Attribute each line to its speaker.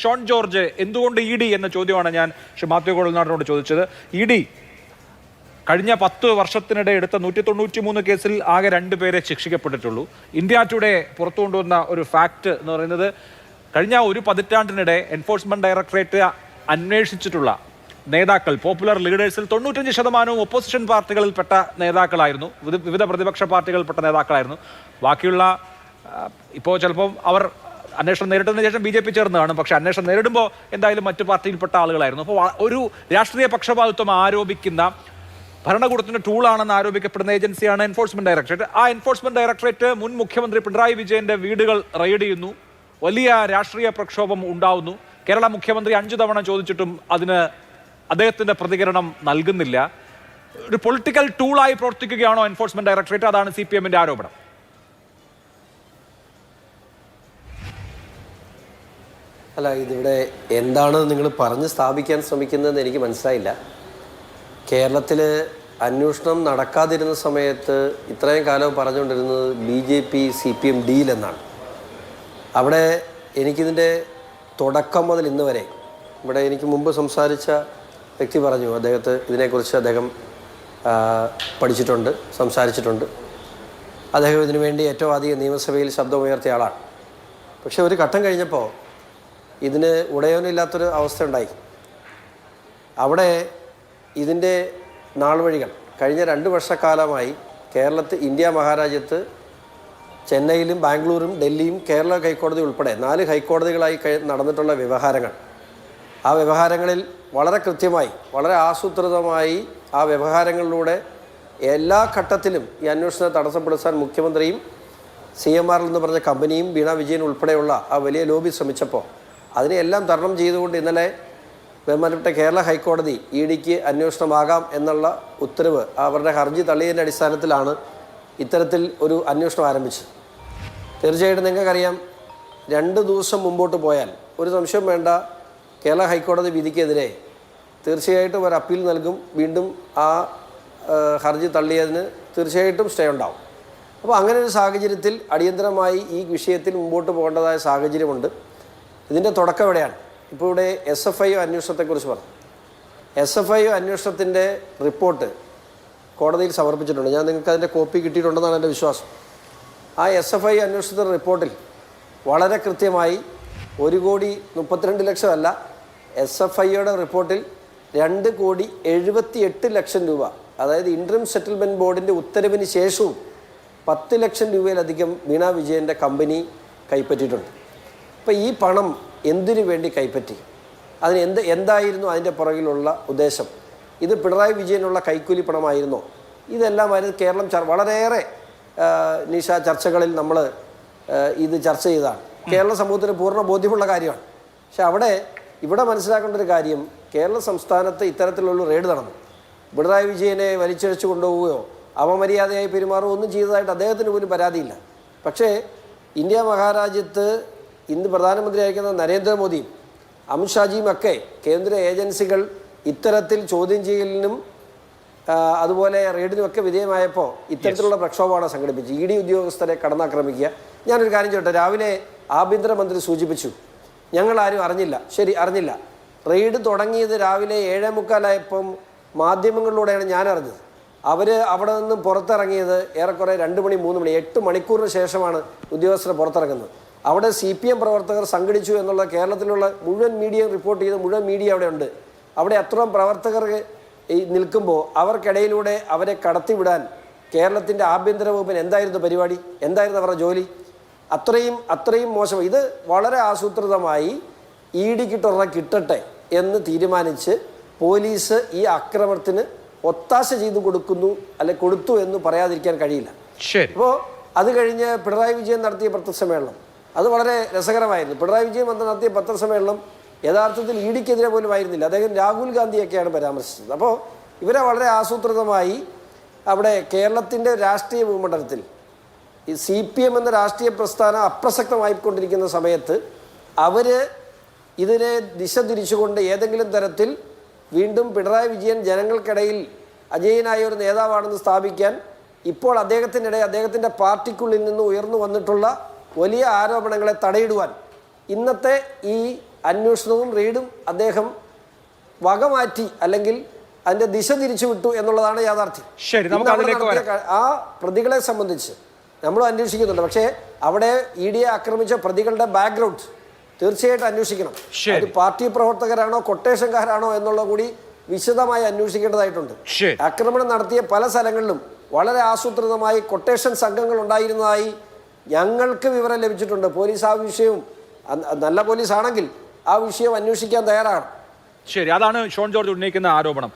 Speaker 1: ഷോൺ ജോർജ് എന്തുകൊണ്ട് E D എന്ന ചോദ്യമാണ് ഞാൻ ശ്രീ മാത്യു കുഴൽനാടിനോട് ചോദിച്ചത്. ഇ ഡി കഴിഞ്ഞ 10 വർഷത്തിനിടെ എടുത്ത 193 കേസിൽ ആകെ 2 പേരെ ശിക്ഷിക്കപ്പെട്ടിട്ടുള്ളൂ. ഇന്ത്യ ടുഡേ പുറത്തു കൊണ്ടുവന്ന ഒരു ഫാക്ട് എന്ന് പറയുന്നത് കഴിഞ്ഞ ഒരു പതിറ്റാണ്ടിനിടെ എൻഫോഴ്സ്മെന്റ് ഡയറക്ടറേറ്റ് അന്വേഷിച്ചിട്ടുള്ള നേതാക്കൾ, പോപ്പുലർ ലീഡേഴ്സിൽ 95% ഒപ്പോസിഷൻ പാർട്ടികളിൽപ്പെട്ട നേതാക്കളായിരുന്നു, വിവിധ പ്രതിപക്ഷ പാർട്ടികളിൽപ്പെട്ട നേതാക്കളായിരുന്നു. ബാക്കിയുള്ള ഇപ്പോൾ ചിലപ്പം അവർ അന്വേഷണം നേരിട്ടതിന് ശേഷം BJP ചേർന്ന് കാണും, പക്ഷെ അന്വേഷണം നേരിടുമ്പോൾ എന്തായാലും മറ്റു പാർട്ടിയിൽപ്പെട്ട ആളുകളായിരുന്നു. അപ്പോൾ ഒരു രാഷ്ട്രീയ പക്ഷപാതിത്വം ആരോപിക്കുന്ന, ഭരണകൂടത്തിന്റെ ടൂളാണെന്ന് ആരോപിക്കപ്പെടുന്ന ഏജൻസിയാണ് എൻഫോഴ്സ്മെന്റ് ഡയറക്ടറേറ്റ്. ആ എൻഫോഴ്സ്മെന്റ് ഡയറക്ടറേറ്റ് മുൻ മുഖ്യമന്ത്രി പിണറായി വിജയന്റെ വീടുകൾ റെയ്ഡ് ചെയ്യുന്നു, വലിയ രാഷ്ട്രീയ പ്രക്ഷോഭം ഉണ്ടാവുന്നു. കേരള മുഖ്യമന്ത്രി 5 തവണ ചോദിച്ചിട്ടും അതിന് അദ്ദേഹത്തിന്റെ പ്രതികരണം നൽകുന്നില്ല. ഒരു പൊളിറ്റിക്കൽ ടൂളായി പ്രവർത്തിക്കുകയാണോ എൻഫോഴ്സ്മെന്റ് ഡയറക്ടറേറ്റ്? അതാണ് CPMന്റെ ആരോപണം.
Speaker 2: അല്ല, ഇതിവിടെ എന്താണ് നിങ്ങൾ പറഞ്ഞ് സ്ഥാപിക്കാൻ ശ്രമിക്കുന്നതെന്ന് എനിക്ക് മനസ്സിലായില്ല. കേരളത്തിൽ അന്വേഷണം നടക്കാതിരുന്ന സമയത്ത് ഇത്രയും കാലം പറഞ്ഞുകൊണ്ടിരുന്നത് BJP CPM ഡീൽ എന്നാണ്. അവിടെ എനിക്കിതിൻ്റെ തുടക്കം മുതൽ ഇന്ന് വരെ ഇവിടെ എനിക്ക് മുമ്പ് സംസാരിച്ച വ്യക്തി പറഞ്ഞു, ഇതിനെക്കുറിച്ച് അദ്ദേഹം പഠിച്ചിട്ടുണ്ട്, സംസാരിച്ചിട്ടുണ്ട്. അദ്ദേഹം ഇതിനു വേണ്ടി ഏറ്റവും അധികം നിയമസഭയിൽ ശബ്ദമുയർത്തിയ ആളാണ്. പക്ഷെ ഒരു ഘട്ടം കഴിഞ്ഞപ്പോൾ ഇതിന് ഉടയോനില്ലാത്തൊരു അവസ്ഥ ഉണ്ടായി. അവിടെ ഇതിൻ്റെ നാൾവഴികൾ കഴിഞ്ഞ 2 വർഷക്കാലമായി ഇന്ത്യ മഹാരാജ്യത്ത് ചെന്നൈയിലും ബാംഗ്ലൂരും ഡൽഹിയും കേരള ഹൈക്കോടതി ഉൾപ്പെടെ 4 ഹൈക്കോടതികളായി നടന്നിട്ടുള്ള വ്യവഹാരങ്ങൾ, ആ വ്യവഹാരങ്ങളിൽ വളരെ കൃത്യമായി, വളരെ ആസൂത്രിതമായി ആ വ്യവഹാരങ്ങളിലൂടെ എല്ലാ ഘട്ടത്തിലും ഈ അന്വേഷണത്തെ തടസ്സപ്പെടുത്താൻ മുഖ്യമന്ത്രിയും CMR എന്ന് പറഞ്ഞ കമ്പനിയും വീണ വിജയൻ ഉൾപ്പെടെയുള്ള ആ വലിയ ലോബി ശ്രമിച്ചപ്പോൾ അതിനെയെല്ലാം തരണം ചെയ്തുകൊണ്ട് ഇന്നലെ ബഹുമാനപ്പെട്ട കേരള ഹൈക്കോടതി EDക്ക് അന്വേഷണമാകാം എന്നുള്ള ഉത്തരവ്, അവരുടെ ഹർജി തള്ളിയതിൻ്റെ അടിസ്ഥാനത്തിലാണ് ഇത്തരത്തിൽ ഒരു അന്വേഷണം ആരംഭിച്ചത്. തീർച്ചയായിട്ടും നിങ്ങൾക്കറിയാം, 2 ദിവസം മുമ്പോട്ട് പോയാൽ ഒരു സംശയം വേണ്ട, കേരള ഹൈക്കോടതി വിധിക്കെതിരെ തീർച്ചയായിട്ടും ഒരു അപ്പീൽ നൽകും. വീണ്ടും ആ ഹർജി തള്ളിയതിന് തീർച്ചയായിട്ടും സ്റ്റേ ഉണ്ടാവും. അപ്പോൾ അങ്ങനെ ഒരു സാഹചര്യത്തിൽ അടിയന്തരമായി ഈ വിഷയത്തിൽ മുമ്പോട്ട് പോകേണ്ടതായ സാഹചര്യമുണ്ട്. ഇതിൻ്റെ തുടക്കം എവിടെയാണ്? ഇപ്പോൾ ഇവിടെ SFIO അന്വേഷണത്തെക്കുറിച്ച് പറഞ്ഞു. SFIO അന്വേഷണത്തിൻ്റെ റിപ്പോർട്ട് കോടതിയിൽ സമർപ്പിച്ചിട്ടുണ്ട്. ഞാൻ നിങ്ങൾക്ക് അതിൻ്റെ കോപ്പി കിട്ടിയിട്ടുണ്ടെന്നാണ് എൻ്റെ വിശ്വാസം. ആ SFIO അന്വേഷണത്തിൻ്റെ റിപ്പോർട്ടിൽ വളരെ കൃത്യമായി 1,32,00,000 അല്ല, SFIOയുടെ റിപ്പോർട്ടിൽ 2,78,00,000 രൂപ, അതായത് ഇൻട്രീം സെറ്റിൽമെൻറ്റ് ബോർഡിൻ്റെ ഉത്തരവിന് ശേഷവും 10 ലക്ഷം രൂപയിലധികം വീണ വിജയൻ്റെ കമ്പനി കൈപ്പറ്റിയിട്ടുണ്ട്. അപ്പോൾ ഈ പണം എന്തിനു വേണ്ടി കൈപ്പറ്റി? എന്തായിരുന്നു അതിൻ്റെ പുറകിലുള്ള ഉദ്ദേശം? ഇത് പിണറായി വിജയനുള്ള കൈക്കൂലി പണമായിരുന്നോ? ഇതെല്ലാം കേരളം വളരെയേറെ ചർച്ചകളിൽ നമ്മൾ ഇത് ചർച്ച ചെയ്തതാണ്. കേരള സമൂഹത്തിന് പൂർണ്ണ ബോധ്യമുള്ള കാര്യമാണ്. പക്ഷെ ഇവിടെ മനസ്സിലാക്കേണ്ട ഒരു കാര്യം, കേരള സംസ്ഥാനത്ത് ഇത്തരത്തിലുള്ള റെയ്ഡ് നടന്നു. പിണറായി വിജയനെ വലിച്ചഴിച്ചു കൊണ്ടുപോവുകയോ അപമര്യാദയായി പെരുമാറുകയോ ഒന്നും ചെയ്തതായിട്ട് അദ്ദേഹത്തിന് പോലും പരാതിയില്ല. പക്ഷേ ഇന്ത്യ മഹാരാജ്യത്ത് ഇന്ന് പ്രധാനമന്ത്രി അയക്കുന്ന നരേന്ദ്രമോദിയും അമിത്ഷാജിയും ഒക്കെ കേന്ദ്ര ഏജൻസികൾ ഇത്തരത്തിൽ ചോദ്യം ചെയ്യലിനും അതുപോലെ റെയ്ഡിനുമൊക്കെ വിധേയമായപ്പോൾ ഇത്തരത്തിലുള്ള പ്രക്ഷോഭമാണ് സംഘടിപ്പിച്ച് ED ഉദ്യോഗസ്ഥരെ കടന്നാക്രമിക്കുക. ഞാനൊരു കാര്യം ചോദിട്ടെ, രാവിലെ ആഭ്യന്തരമന്ത്രി സൂചിപ്പിച്ചു ഞങ്ങളാരും അറിഞ്ഞില്ല. ശരി, അറിഞ്ഞില്ല. റെയ്ഡ് തുടങ്ങിയത് രാവിലെ 7:45 മാധ്യമങ്ങളിലൂടെയാണ് ഞാൻ അറിഞ്ഞത്. അവർ അവിടെ നിന്നും പുറത്തിറങ്ങിയത് ഏറെക്കുറെ 2 മണി 3 മണി 8 മണിക്കൂറിന് ശേഷമാണ് ഉദ്യോഗസ്ഥർ പുറത്തിറങ്ങുന്നത്. അവിടെ CPM പ്രവർത്തകർ സംഘടിച്ചു എന്നുള്ള കേരളത്തിലുള്ള മുഴുവൻ മീഡിയയും റിപ്പോർട്ട് ചെയ്ത മുഴുവൻ മീഡിയ അവിടെ ഉണ്ട്. അവിടെ അത്രയും പ്രവർത്തകർ നിൽക്കുമ്പോൾ അവർക്കിടയിലൂടെ അവരെ കടത്തിവിടാൻ കേരളത്തിൻ്റെ ആഭ്യന്തര വകുപ്പിന് എന്തായിരുന്നു പരിപാടി? എന്തായിരുന്നു അവരുടെ ജോലി? അത്രയും മോശം. ഇത് വളരെ ആസൂത്രിതമായി EDക്കിട്ടൊരെണ്ണം കിട്ടട്ടെ എന്ന് തീരുമാനിച്ച് പോലീസ് ഈ ആക്രമണത്തിന് ഒത്താശ ചെയ്തു കൊടുത്തു എന്ന് പറയാതിരിക്കാൻ കഴിയില്ല. അപ്പോൾ അത് കഴിഞ്ഞ് പിണറായി വിജയൻ നടത്തിയ പത്രസമ്മേളനം അത് വളരെ രസകരമായിരുന്നു. പിണറായി വിജയൻ നടത്തിയ പത്രസമ്മേളനം യഥാർത്ഥത്തിൽ EDക്കെതിരെ പോലും ആയിരുന്നില്ല. അദ്ദേഹം രാഹുൽ ഗാന്ധിയൊക്കെയാണ് പരാമർശിച്ചത്. അപ്പോൾ ഇവരെ വളരെ ആസൂത്രിതമായി അവിടെ കേരളത്തിൻ്റെ രാഷ്ട്രീയ ഭൂമണ്ഡലത്തിൽ ഈ CPM എന്ന രാഷ്ട്രീയ പ്രസ്ഥാനം അപ്രസക്തമായിക്കൊണ്ടിരിക്കുന്ന സമയത്ത് അവർ ഇതിനെ ദിശ തിരിച്ചുകൊണ്ട് ഏതെങ്കിലും തരത്തിൽ വീണ്ടും പിണറായി വിജയൻ ജനങ്ങൾക്കിടയിൽ അജേയനായ ഒരു നേതാവാണെന്ന് സ്ഥാപിക്കാൻ ഇപ്പോൾ അദ്ദേഹത്തിൻ്റെ പാർട്ടിക്കുള്ളിൽ നിന്ന് ഉയർന്നു വന്നിട്ടുള്ള വലിയ ആരോപണങ്ങളെ തടയിടുവാൻ ഇന്നത്തെ ഈ അന്വേഷണവും റെയ്ഡും അദ്ദേഹം വകമാറ്റി അല്ലെങ്കിൽ അതിന്റെ ദിശ തിരിച്ചുവിട്ടു എന്നുള്ളതാണ് യാഥാർത്ഥ്യം.
Speaker 1: ശരി, നമുക്ക്
Speaker 2: ഇന്ന് അവിടെ
Speaker 1: അതിലേക്ക്
Speaker 2: നടത്തിയ ആ പ്രതികളെ സംബന്ധിച്ച് നമ്മൾ അന്വേഷിക്കുന്നുണ്ട്. പക്ഷേ അവിടെ ഇ ഡിയെ ആക്രമിച്ച പ്രതികളുടെ ബാക്ക്ഗ്രൗണ്ട് തീർച്ചയായിട്ടും അന്വേഷിക്കണം.
Speaker 1: ശരി.
Speaker 2: അത് പാർട്ടി പ്രവർത്തകരാണോ കൊട്ടേഷൻകാരാണോ എന്നുള്ള കൂടി വിശദമായി അന്വേഷിക്കേണ്ടതായിട്ടുണ്ട്.
Speaker 1: ശരി.
Speaker 2: ആക്രമണം നടത്തിയ പല സ്ഥലങ്ങളിലും വളരെ ആസൂത്രിതമായി കൊട്ടേഷൻ സംഘങ്ങൾ ഉണ്ടായിരുന്നതായി ഞങ്ങൾക്ക് വിവരം ലഭിച്ചിട്ടുണ്ട്. പോലീസ് ആ വിഷയവും നല്ല പോലീസ് ആണെങ്കിൽ ആ വിഷയം അന്വേഷിക്കാൻ തയ്യാറാണ്.
Speaker 1: ശരി, അതാണ് ഷോൺ ജോർജ് ഉന്നയിക്കുന്ന ആരോപണം.